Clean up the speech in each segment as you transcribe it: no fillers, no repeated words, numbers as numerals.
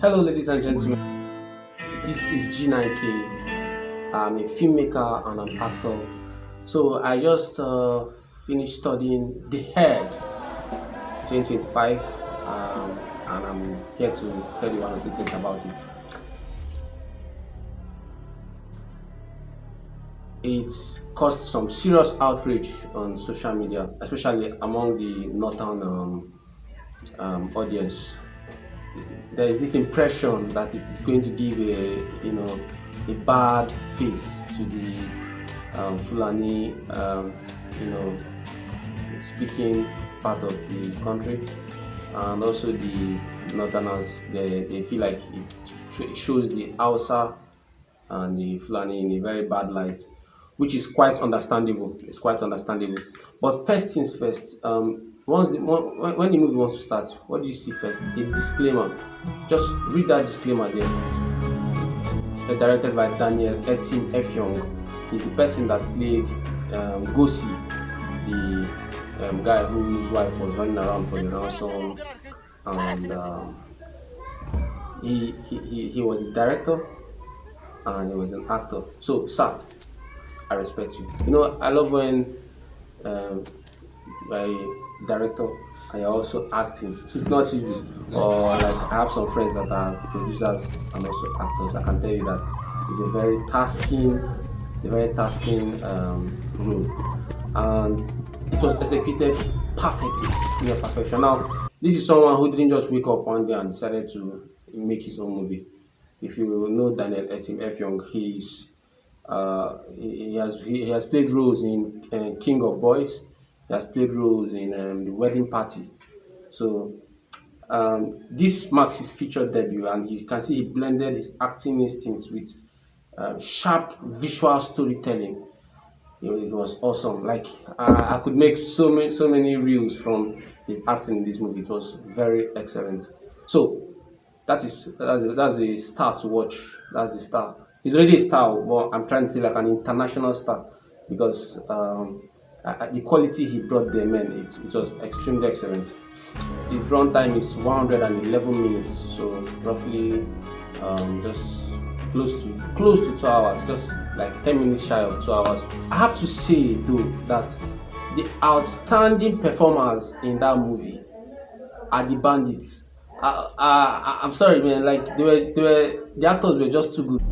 Hello, ladies and gentlemen. This is G9K. I'm a filmmaker and an actor. So I just finished studying The Head 2025, and I'm here to tell you one or two things about it. It's caused some serious outrage on social media, especially among the northern audience. There is this impression that it is going to give a bad face to the Fulani speaking part of the country, and also the northerners. They feel like it shows the Hausa and the Fulani in a very bad light, which is quite understandable. It's quite understandable. But first things first, when the movie wants to start, what do you see first? A disclaimer. Just read that disclaimer there. Directed by Daniel Etim Efyong. He's the person that played Gosi, the guy whose wife was running around for the ransom, and he was a director and he was an actor. So, sir, I respect you. You know, I love when a director and you're also acting. It's not easy. Or like I have some friends that are producers and also actors. I can tell you that it's a very tasking role, and it was executed perfectly, near perfection. Now, this is someone who didn't just wake up one day and decided to make his own movie. If you know Daniel Etim Efyong, he has played roles in King of Boys. He has played roles in The Wedding Party. So this marks his feature debut, and you can see he blended his acting instincts with sharp visual storytelling. It was awesome. Like I could make so many reels from his acting in this movie. It was very excellent. So that's a star to watch. That's a star. He's already a star, but I'm trying to say like an international star because the quality he brought there, man, it was extremely excellent. His runtime is 111 minutes, so roughly just close to 2 hours, just like 10 minutes shy of 2 hours. I have to say though that the outstanding performers in that movie are the bandits. I'm sorry, man. Like the actors were just too good.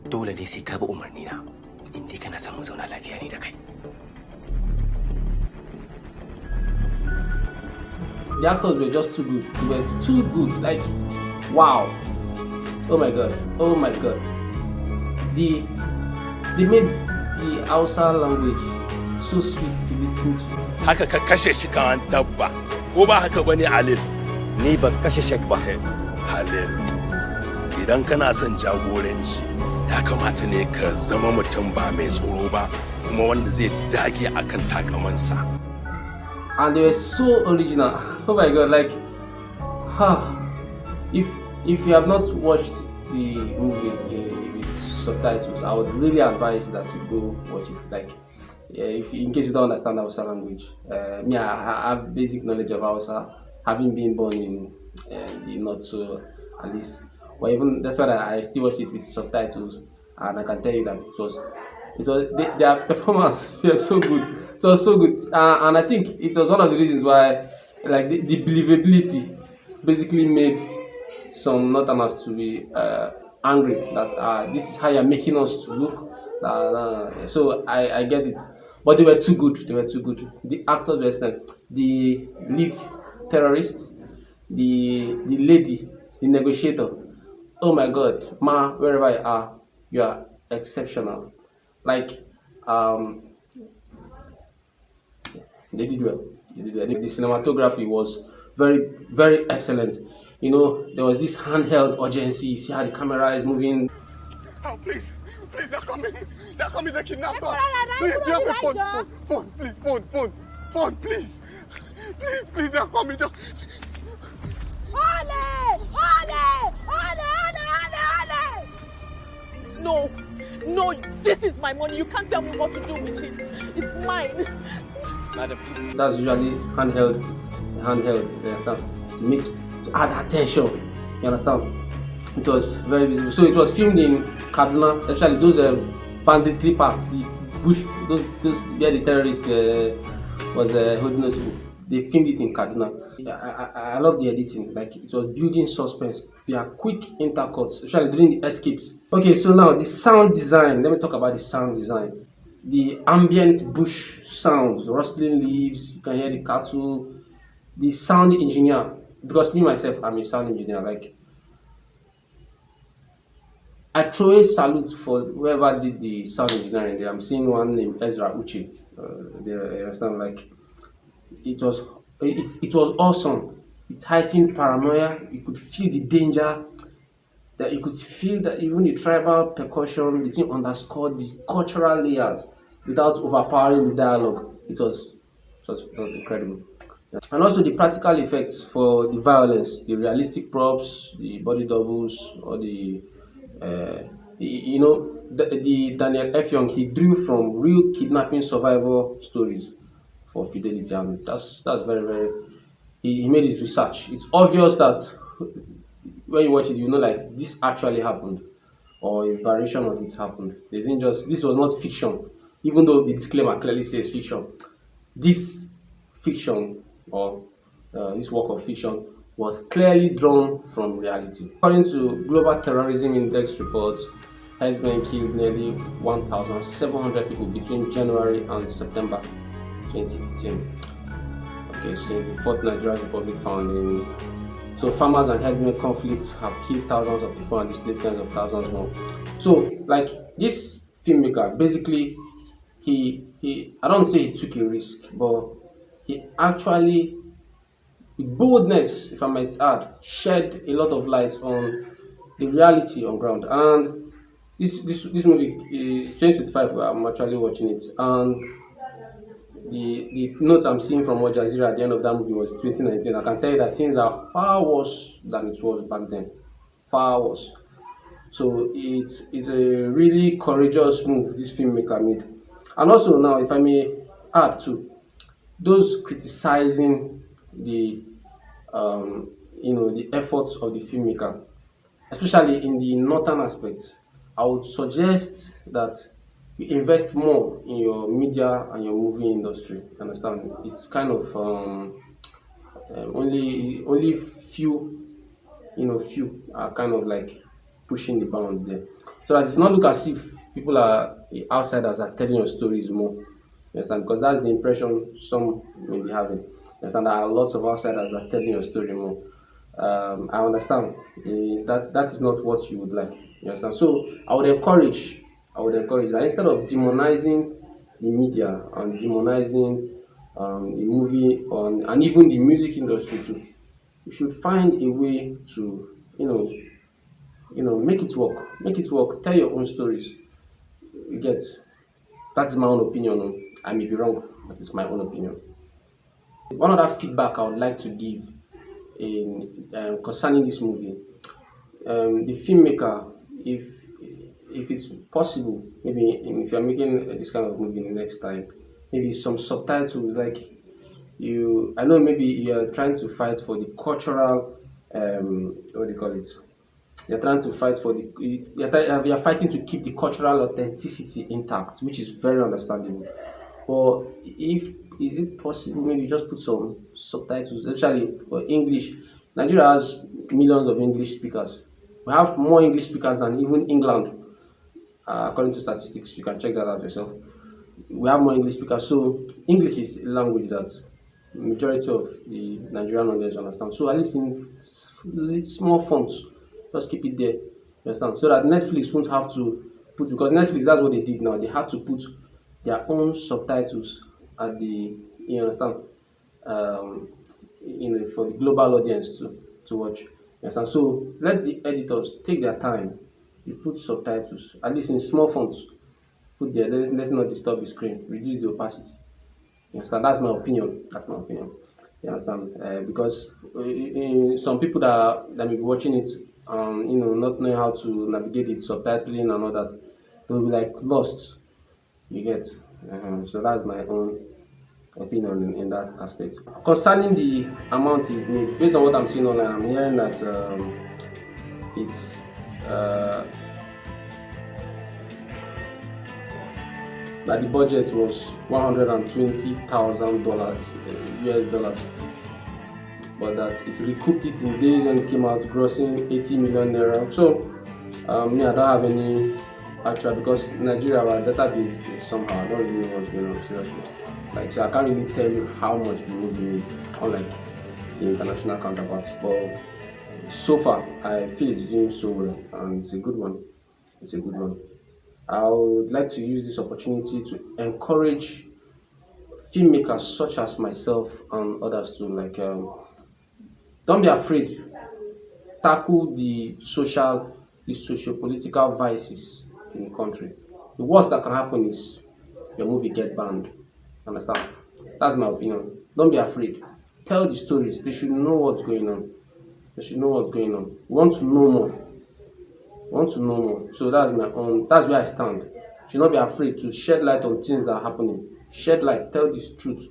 Dole ne sai ka bi umarni na in dai kana son mu zauna lafiya ne da kai. The actors were just too good. They were too good. Like, wow. Oh my god. Oh my god. They made the Hausa language so sweet to listen to. Haka ka kashe shi kan dabba. Ko ba haka bane Halil? Ni ba kashe shek ba. Halil. Idan kana son jagoranci, ya kamata ne ka zama mutum ba mai tsoro ba, kuma wanda zai dage akan takamansa. And they were so original. Oh my god, like if you have not watched the movie with subtitles, I would really advise that you go watch it. Like if in case you don't understand Hausa language. I have basic knowledge of Hausa, having been born in the north, so at least. But even despite that, I still watched it with subtitles, and I can tell you that their performance was so good. It was so good, and I think it was one of the reasons why, like the believability, basically made some northerners to be angry that this is how you're making us to look. So I get it, but they were too good. They were too good. The actors were excellent. The lead terrorist, the lady, the negotiator. Oh my god, Ma, wherever you are exceptional. Like they did well. The cinematography was very excellent. You know, there was this handheld urgency. You see how the camera is moving. Oh, please, they're coming. They kidnapped us. Please, do you have a phone? Phone, please, phone, please. Please, they're coming. No, this is my money. You can't tell me what to do with it. It's mine. Madam. That's usually handheld handheld. You understand? To add attention. You understand? It was very beautiful. So it was filmed in Kaduna, especially those banditry parts, the bush, those where the terrorists was holding us. They filmed it in Kaduna. I love the editing. Like it was building suspense via quick intercuts, especially during the escapes. Okay, so now the sound design. Let me talk about the sound design. The ambient bush sounds, rustling leaves. You can hear the cattle. The sound engineer, because me myself, I'm a sound engineer. Like I throw a salute for whoever did the sound engineering there. I'm seeing one named Ezra Uche. There, you understand? Like it was, it was awesome. It heightened paranoia. You could feel the danger. That you could feel that even the tribal percussion, the thing underscored the cultural layers without overpowering the dialogue. It was incredible. And also the practical effects for the violence, the realistic props, the body doubles, or uh, the Daniel F. Young, he drew from real kidnapping survival stories for fidelity, and that's very very. He made his research. It's obvious that when you watch it, you know like this actually happened, or a variation of it happened. They didn't just this was not fiction, even though the disclaimer clearly says fiction. This fiction or this work of fiction was clearly drawn from reality. According to Global Terrorism Index reports, herdsmen killed nearly 1,700 people between January and September 2018. Okay, since the fourth Nigerian Republic founding. So farmers and herdsmen conflicts have killed thousands of people and displaced tens of thousands more. So like this filmmaker, basically he I don't say he took a risk, but he actually with boldness, if I might add, shed a lot of light on the reality on ground. And this movie is 2025. I'm actually watching it, and the note I'm seeing from Al Jazeera at the end of that movie was 2019. I can tell you that things are far worse than it was back then, far worse. So it's a really courageous move this filmmaker made. And also now, if I may add to those criticizing the the efforts of the filmmaker, especially in the northern aspect, I would suggest that you invest more in your media and your movie industry. Understand? It's kind of only few are kind of like pushing the bounds there, so that it's not look as if people are outsiders are telling your stories more. You understand? Because that's the impression some may be having. You understand? There are lots of outsiders that are telling your story more. I understand that is not what you would like. You understand? So I would encourage that instead of demonizing the media and demonizing the movie on and even the music industry too, you should find a way to make it work. Make it work. Tell your own stories. You get that's my own opinion. Oh. I may be wrong, but it's my own opinion. One other feedback I would like to give in concerning this movie, the filmmaker, if it's possible, maybe if you're making this kind of movie next time, maybe some subtitles like you. I know maybe you're trying to fight for the cultural, what do you call it? You're trying to fight for the you're fighting to keep the cultural authenticity intact, which is very understandable. But if is it possible, maybe just put some subtitles, especially for English. Nigeria has millions of English speakers. We have more English speakers than even England, according to statistics. You can check that out yourself. We have more English speakers, so English is a language that majority of the Nigerian audience understand. So at least in small fonts, just keep it there. You understand? So that Netflix won't have to put because Netflix that's what they did now. They had to put their own subtitles at the you understand for the global audience to watch. You understand? So let the editors take their time. You put subtitles at least in small fonts. Put there. Let's not disturb the screen. Reduce the opacity. You understand? That's my opinion. That's my opinion. You understand? Because some people that may be watching it, not knowing how to navigate it, subtitling and all that, they'll be like lost. You get. So that's my own opinion in that aspect. Concerning the amount it made, based on what I'm seeing online, I'm hearing that it's uh, that the budget was $120,000 US dollars, but that it recouped it in days when it came out, grossing 80 million naira. So me, I don't have any actual, because Nigeria, our database is somehow, I don't really know what's going on, seriously. Like, so I can't really tell you how much the movie made, unlike the international counterparts. But so far, I feel it's doing so well, and it's a good one. It's a good one. I would like to use this opportunity to encourage filmmakers such as myself and others to don't be afraid. Tackle the socio-political vices in the country. The worst that can happen is your movie get banned. Understand? That's my opinion. Don't be afraid. Tell the stories. They should know what's going on. They should know what's going on. We want to know more. We want to know more. So that's my own. That's where I stand. You should not be afraid to shed light on things that are happening. Shed light. Tell this truth.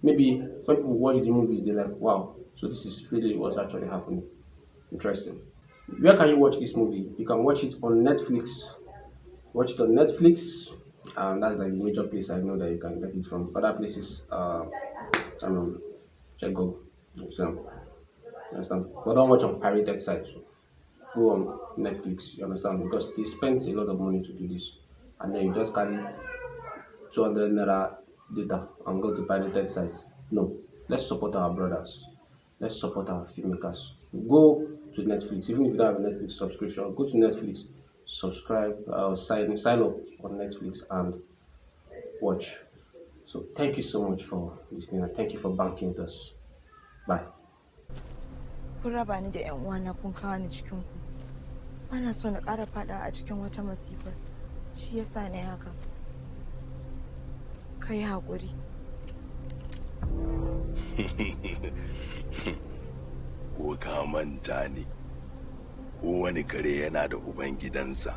Maybe when people watch the movies, they're like, "Wow, so this is really what's actually happening." Interesting. Where can you watch this movie? You can watch it on Netflix. Watch it on Netflix. That's like the major place I know that you can get it from. Other places, I don't know, check Google. So, you understand? But don't watch on pirated sites. Go on Netflix. You understand? Because they spend a lot of money to do this, and then you just carry 200 naira data and go to pirated sites. No, let's support our brothers. Let's support our filmmakers. Go to Netflix. Even if you don't have a Netflix subscription, go to Netflix, subscribe, sign up on Netflix and watch. So thank you so much for listening, and thank you for banking with us. Bye. Kun raba ni da 'yan uwana kun kawo ni cikin ku. Bana so na ƙara faɗa a cikin wata masifar. Shi yasa na yi haka. Kai haƙuri. Ko ka manta ne, ko wani kare yana da uban gidansa.